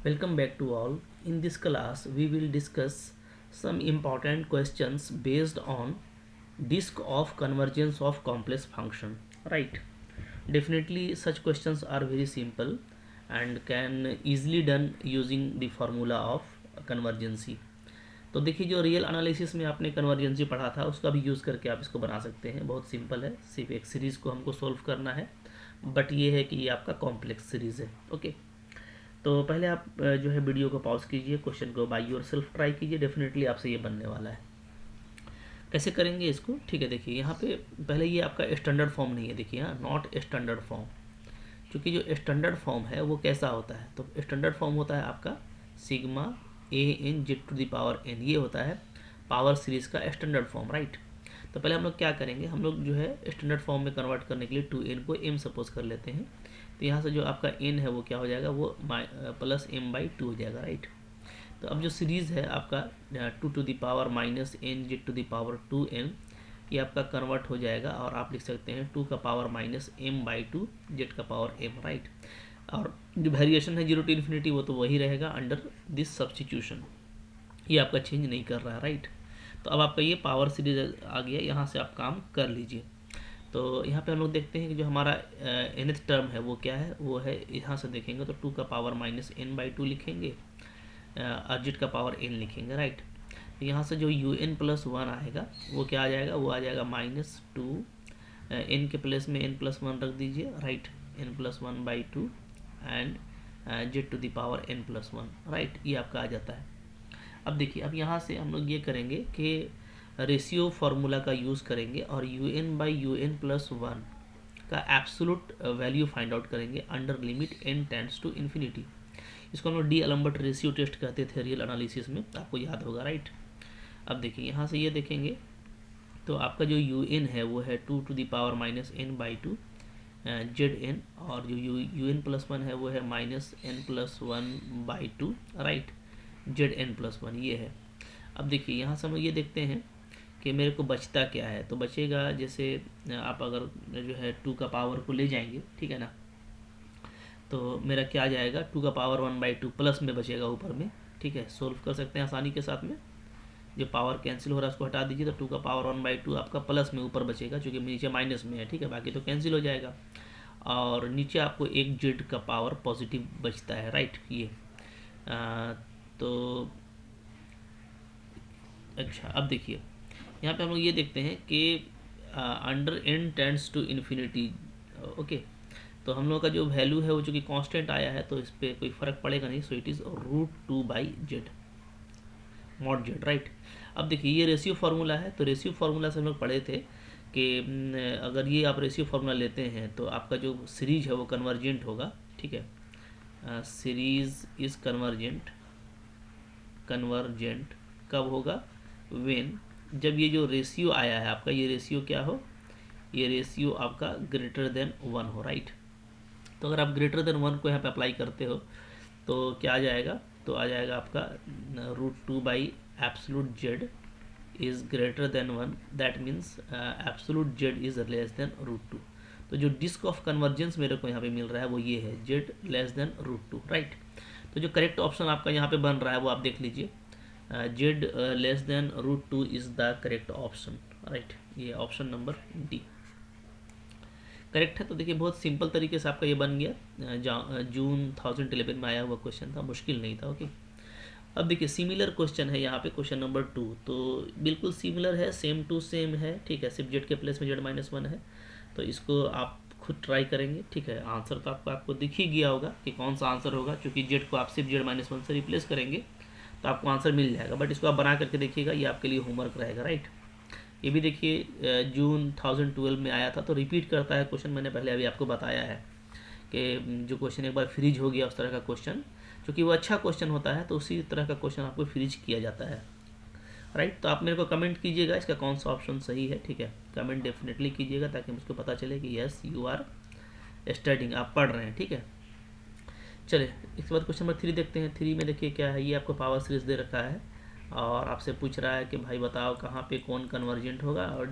Welcome back to all. In this class, we will discuss some important questions based on disk of convergence of complex function. Right? Definitely, such questions are very simple and can easily done using the formula of convergency. तो देखिए जो real analysis में आपने कन्वर्जेंसी पढ़ा था उसका भी use करके आप इसको बना सकते हैं। बहुत सिंपल है, सिर्फ एक सीरीज़ को हमको सोल्व करना है, बट ये है कि ये आपका कॉम्प्लेक्स सीरीज़ है। ओके, तो पहले आप जो है वीडियो को पॉज कीजिए, क्वेश्चन को बाय योर सेल्फ ट्राई कीजिए, डेफिनेटली आपसे ये बनने वाला है। कैसे करेंगे इसको? ठीक है, देखिए यहाँ पे पहले ये आपका स्टैंडर्ड फॉर्म नहीं है, देखिए यहाँ नॉट स्टैंडर्ड फॉर्म। क्योंकि जो स्टैंडर्ड फॉर्म है वो कैसा होता है, तो स्टैंडर्ड फॉर्म होता है आपका sigma a n z to the power n, ये होता है पावर सीरीज का स्टैंडर्ड फॉर्म। राइट, तो पहले हम लोग क्या करेंगे, हम लोग जो है स्टैंडर्ड फॉर्म में कन्वर्ट करने के लिए 2n को m सपोज कर लेते हैं। तो यहाँ से जो आपका n है वो क्या हो जाएगा, वो प्लस m/2 हो जाएगा। राइट, तो अब जो सीरीज़ है आपका 2 to the power minus n z to the power 2n, ये आपका कन्वर्ट हो जाएगा और आप लिख सकते हैं 2 का पावर माइनस m/2 जेड का पावर m। राइट, और जो वेरिएशन है 0 टू इन्फिनिटी वो तो वही रहेगा अंडर दिस सब्स्टिट्यूशन, ये आपका चेंज नहीं कर रहा है। राइट, तो अब आपका ये पावर सीरीज आ गया, यहाँ से आप काम कर लीजिए। तो यहाँ पे हम लोग देखते हैं कि जो हमारा nth टर्म है वो क्या है, वो है यहाँ से देखेंगे तो 2 का पावर माइनस n/2 लिखेंगे और जेड का पावर n लिखेंगे। राइट, तो यहाँ से जो un+1 आएगा वो क्या आ जाएगा, वो आ जाएगा -2 n के प्लेस में n+1 रख दीजिए। Right, n+1/2 and z to the power n+1। Right, ये आपका आ जाता है। अब देखिए, अब यहाँ से हम लोग ये करेंगे कि रेशियो फार्मूला का यूज़ करेंगे और un/un+1 का एब्सोल्यूट वैल्यू फाइंड आउट करेंगे under limit n tends to infinity. इसको हम लोग डी एलम्बर्ट रेशियो टेस्ट कहते थे रियल एनालिसिस में, आपको याद होगा। राइट, अब देखिए यहाँ से ये देखेंगे तो आपका जो un है वो है 2 to the power minus n/2 z n, और जो un+1 है वो है -n+1/2। राइट, जेड n+1 ये है। अब देखिए यहाँ से हम ये देखते हैं कि मेरे को बचता क्या है, तो बचेगा जैसे आप अगर जो है 2 का पावर को ले जाएंगे, ठीक है ना, तो मेरा क्या आ जाएगा 2 का पावर 1/2 प्लस में बचेगा ऊपर में। ठीक है, सोल्व कर सकते हैं आसानी के साथ में, जो पावर कैंसिल हो रहा है उसको हटा दीजिए, तो 2 का पावर 1/2 आपका प्लस में ऊपर बचेगा, क्योंकि नीचे माइनस में है। ठीक है, बाकी तो कैंसिल हो जाएगा, और नीचे आपको एक जेड का पावर पॉजिटिव बचता है। राइट, ये तो अच्छा, अब देखिए यहाँ पे हम लोग ये देखते हैं कि under n tends to infinity. Okay, तो हम लोग का जो वैल्यू है वो चूँकि कांस्टेंट आया है तो इस पर कोई फ़र्क पड़ेगा नहीं, so it is √2/z mod z। Right, अब देखिए ये रेशियो फार्मूला है, तो रेशियो फार्मूला से हम लोग पढ़े थे कि अगर ये आप रेशियो फार्मूला लेते हैं तो आपका जो सीरीज है वो कन्वर्जेंट होगा। ठीक है, सीरीज इज़ कन्वर्जेंट कब होगा, वेन, जब ये जो रेशियो आया है आपका, ये रेशियो क्या हो, ये रेशियो आपका ग्रेटर देन 1 हो। राइट, तो अगर आप ग्रेटर देन 1 को यहाँ पे अप्लाई करते हो तो क्या आ जाएगा, तो आ जाएगा आपका √2/एब्सोल्यूट Z is greater than 1, that means absolute Z is less than √2। तो जो डिस्क ऑफ कन्वर्जेंस मेरे को यहाँ पे मिल रहा है वो ये है, जेड लेस देन √2। राइट, तो जो करेक्ट ऑप्शन आपका यहाँ पे बन रहा है वो आप देख लीजिए, Z less than √2 is the correct option. Right, ये ऑप्शन नंबर डी करेक्ट है। तो देखिए बहुत सिंपल तरीके से आपका ये बन गया, जून 2011 में आया हुआ क्वेश्चन था, मुश्किल नहीं था। ओके, अब देखिए सिमिलर क्वेश्चन है यहाँ पे, क्वेश्चन नंबर 2, तो बिल्कुल सिमिलर है, सेम टू सेम है। ठीक है, सिर्फ जेड के प्लेस में z-1 है, तो इसको आप खुद ट्राई करेंगे। ठीक है, आंसर तो आपको दिख ही गया होगा कि कौन सा आंसर होगा, क्योंकि जेड को आप सिर्फ z-1 से रिप्लेस करेंगे तो आपको आंसर मिल जाएगा, बट इसको आप बना करके देखिएगा, ये आपके लिए होमवर्क रहेगा। राइट, ये भी देखिए जून 2012 में आया था, तो रिपीट करता है क्वेश्चन, मैंने पहले अभी आपको बताया है कि जो क्वेश्चन एक बार फ्रीज हो गया उस तरह का क्वेश्चन, क्योंकि वो अच्छा क्वेश्चन होता है तो उसी तरह का क्वेश्चन आपको फ्रीज किया जाता है। राइट, तो आप मेरे को कमेंट कीजिएगा इसका कौन सा ऑप्शन सही है। ठीक है, कमेंट डेफिनेटली कीजिएगा ताकि मुझको पता चले कि यस यू आर स्टडिंग, आप पढ़ रहे हैं। ठीक है, चलिए इसके बाद क्वेश्चन नंबर 3 देखते हैं। 3 में देखिए क्या है, ये आपको पावर सीरीज दे रखा है और आपसे पूछ रहा है कि भाई बताओ कहाँ पे कौन कन्वर्जेंट होगा और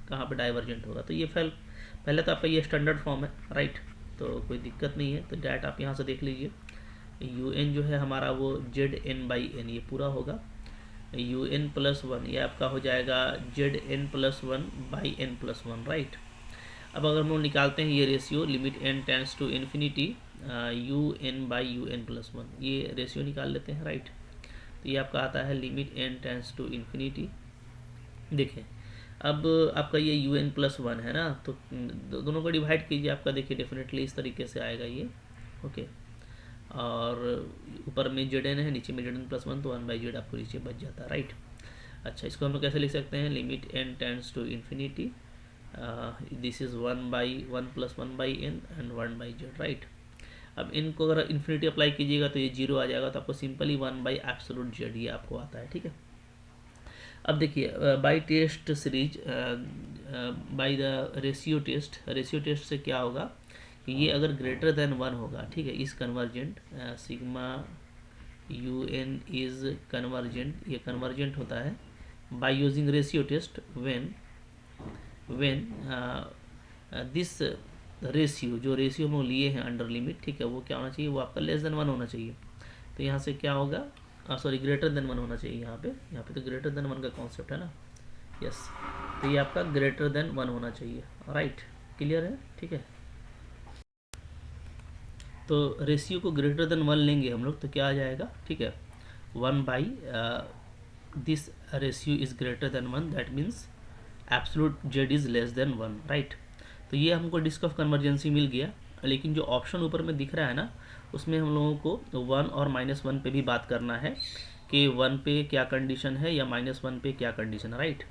कहाँ पे डाइवर्जेंट होगा। तो ये पहले तो आपका ये स्टैंडर्ड फॉर्म है। राइट, तो कोई दिक्कत नहीं है, तो डायरेक्ट आप यहाँ से देख लीजिए यू एन जो है हमारा वो जेड एन बाई एन ये पूरा होगा, यू एन प्लस वन ये आपका हो जाएगा z n plus one by n plus one, right. अब अगर हम लोग निकालते हैं ये ratio limit n tends to infinity u n by u n plus one, ये रेशियो निकाल लेते हैं, राइट। तो ये आपका आता है limit n tends to infinity. देखिए अब आपका ये यू एन प्लस वन है ना, तो दोनों को डिवाइड कीजिए, आपका देखिए डेफिनेटली इस तरीके से आएगा ये, ओके। और ऊपर में जेड एन है, नीचे में जेड एन प्लस वन, तो वन बाई जेड आपको नीचे बच जाता है, राइट। अच्छा, इसको हम लोग कैसे लिख सकते हैं, limit n tends to infinity this is one by one plus one by n and one by z, right. अब इनको अगर इन्फिनिटी अप्लाई कीजिएगा तो ये जीरो आ जाएगा, तो आपको simply one by absolute z ये आपको आता है, ठीक है। अब देखिए by test series by the ratio test से क्या होगा कि ये अगर ग्रेटर देन वन होगा, ठीक है, इस convergent sigma u n is convergent, ये कन्वर्जेंट होता है बाई using ratio test when this ratio, जो रेशियो हम लोग लिए हैं अंडर लिमिट, ठीक है, वो क्या होना चाहिए, वो आपका लेस देन वन होना चाहिए। तो यहाँ से क्या होगा, सॉरी ग्रेटर देन वन होना चाहिए, यहाँ पे तो ग्रेटर देन वन का कॉन्सेप्ट है ना, यस। तो ये आपका ग्रेटर देन वन होना चाहिए, राइट, क्लियर है, ठीक है। तो रेशियो को ग्रेटर देन वन लेंगे हम लोग तो क्या आ जाएगा, ठीक है, one by this ratio is greater than one, that means absolute Z is less than one, right. तो ये हमको डिस्क ऑफ कन्वर्जेंसी मिल गया, लेकिन जो ऑप्शन ऊपर में दिख रहा है ना, उसमें हम लोगों को वन और माइनस वन पे भी बात करना है कि वन पे क्या कंडीशन है या माइनस वन पे क्या कंडीशन है, राइट।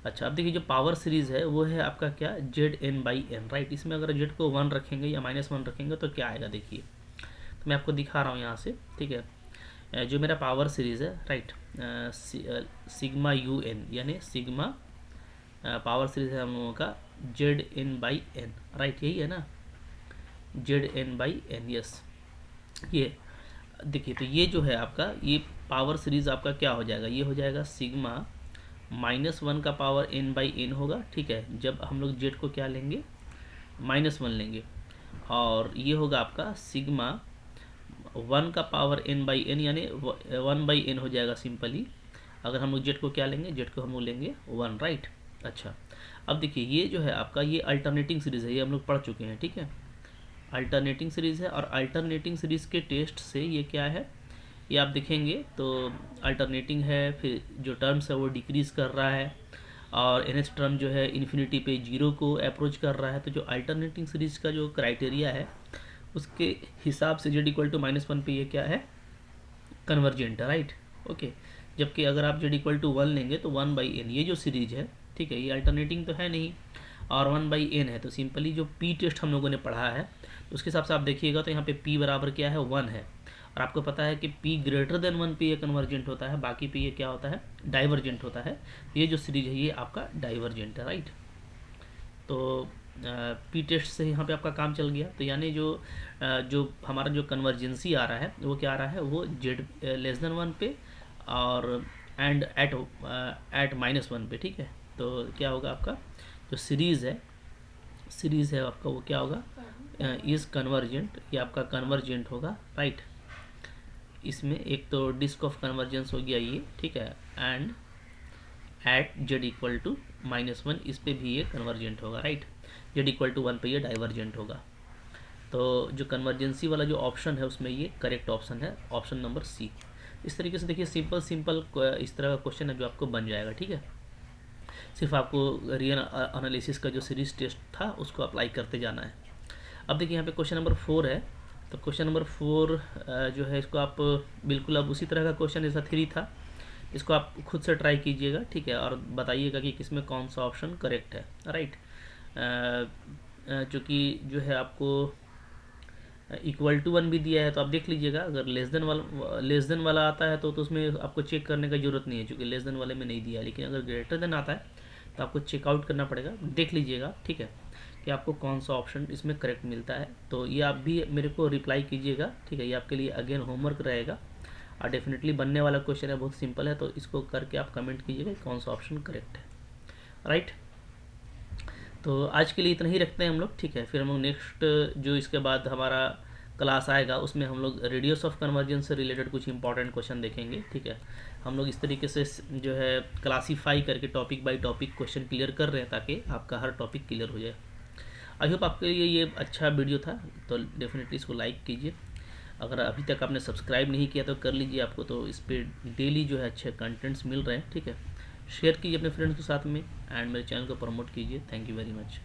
अच्छा, अब देखिए जो पावर सीरीज़ है वो है आपका क्या, z n by n, right. इसमें अगर जेड को वन रखेंगे या माइनस वन रखेंगे तो क्या आएगा, देखिए तो मैं आपको दिखा रहा हूँ यहाँ से, ठीक है। जो मेरा पावर सीरीज़ है, राइट, सिग्मा यू एन यानी सिग्मा पावर सीरीज है हम लोगों का z n by n, right, यही है ना, z n by n, yes. ये देखिए तो ये जो है आपका ये पावर सीरीज आपका क्या हो जाएगा, ये हो जाएगा सिग्मा माइनस वन का पावर एन बाई एन होगा, ठीक है, जब हम लोग जेड को क्या लेंगे, माइनस वन लेंगे। और ये होगा आपका सिग्मा वन का पावर एन बाई एन यानी वन बाई एन हो जाएगा सिंपली, अगर हम लोग जेड को क्या लेंगे, जेड को हम लोग लेंगे वन, राइट। अच्छा, अब देखिए ये जो है आपका ये अल्टरनेटिंग सीरीज़ है, ये हम लोग पढ़ चुके हैं, ठीक है, अल्टरनेटिंग सीरीज़ है। और अल्टरनेटिंग सीरीज़ के टेस्ट से ये क्या है, ये आप देखेंगे तो अल्टरनेटिंग है, फिर जो टर्म्स है वो डिक्रीज़ कर रहा है, और एनएच टर्म जो है इन्फिनिटी पे जीरो को अप्रोच कर रहा है। तो जो अल्टरनेटिंग सीरीज़ का जो क्राइटेरिया है उसके हिसाब से z equal to minus one पे ये क्या है, कन्वर्जेंट है, राइट, ओके। जबकि अगर आप जेड इक्वल टू वन लेंगे तो वन बाई एन ये जो सीरीज है, ठीक है, ये अल्टरनेटिंग तो है नहीं और वन बाई एन है, तो सिंपली जो पी टेस्ट हम लोगों ने पढ़ा है तो उसके हिसाब से आप देखिएगा तो यहाँ पे पी बराबर क्या है, वन है। और आपको पता है कि पी ग्रेटर देन वन पे ये कन्वर्जेंट होता है, बाकी पे ये क्या होता है, डाइवर्जेंट होता है। ये जो सीरीज है ये आपका डाइवर्जेंट है, राइट। तो पी टेस्ट से यहाँ पे आपका काम चल गया। तो यानी जो हमारा जो कन्वर्जेंसी आ रहा है वो क्या आ रहा है, वो जेड लेस देन वन पे और एंड एट माइनस वन पे, ठीक है। तो क्या होगा आपका जो सीरीज़ है आपका वो क्या होगा, इज़ कन्वर्जेंट, ये आपका कन्वर्जेंट होगा, राइट। इसमें एक तो डिस्क ऑफ कन्वर्जेंस हो गया ये, ठीक है, and at z equal to minus one इस पर भी ये कन्वर्जेंट होगा, right. Z equal to one पर ये डाइवर्जेंट होगा। तो जो कन्वर्जेंसी वाला जो ऑप्शन है उसमें ये करेक्ट ऑप्शन है, ऑप्शन नंबर सी। इस तरीके से देखिए सिंपल इस तरह का क्वेश्चन है जो आपको बन जाएगा, ठीक है। सिर्फ आपको रियल एनालिसिस का जो सीरीज टेस्ट था उसको अप्लाई करते जाना है। अब देखिए यहाँ पे क्वेश्चन नंबर 4 है, तो क्वेश्चन नंबर 4 जो है इसको आप बिल्कुल अब उसी तरह का क्वेश्चन जैसा 3 था, इसको आप खुद से ट्राई कीजिएगा, ठीक है, और बताइएगा कि किसमें कौन सा ऑप्शन करेक्ट है, राइट। चूँकि जो है आपको इक्वल टू वन भी दिया है तो आप देख लीजिएगा, अगर लेस देन वाला आता है तो उसमें आपको चेक करने की ज़रूरत नहीं है, क्योंकि लेस देन वाले में नहीं दिया है। लेकिन अगर ग्रेटर देन आता है तो आपको चेकआउट करना पड़ेगा, देख लीजिएगा, ठीक है, कि आपको कौन सा ऑप्शन इसमें करेक्ट मिलता है। तो ये आप भी मेरे को रिप्लाई कीजिएगा, ठीक है, ये आपके लिए अगेन होमवर्क रहेगा और डेफिनेटली बनने वाला क्वेश्चन है, बहुत सिंपल है। तो इसको करके आप कमेंट कीजिएगा कौन सा ऑप्शन करेक्ट है, राइट। तो आज के लिए इतना ही रखते हैं हम लोग, ठीक है। फिर हम लोग नेक्स्ट जो इसके बाद हमारा क्लास आएगा उसमें हम लोग रेडियस ऑफ कन्वर्जेंस से रिलेटेड कुछ इंपॉर्टेंट क्वेश्चन देखेंगे, ठीक है। हम लोग इस तरीके से जो है क्लासीफाई करके topic by topic question clear कर रहे हैं ताकि आपका हर टॉपिक क्लियर हो जाए। आई होप आपके लिए ये अच्छा वीडियो था, तो डेफिनेटली इसको लाइक कीजिए। अगर अभी तक आपने सब्सक्राइब नहीं किया तो कर लीजिए, आपको तो इस पर डेली जो है अच्छे कंटेंट्स मिल रहे हैं, ठीक है। शेयर कीजिए अपने फ्रेंड्स के साथ में एंड मेरे चैनल को प्रमोट कीजिए। Thank you very much.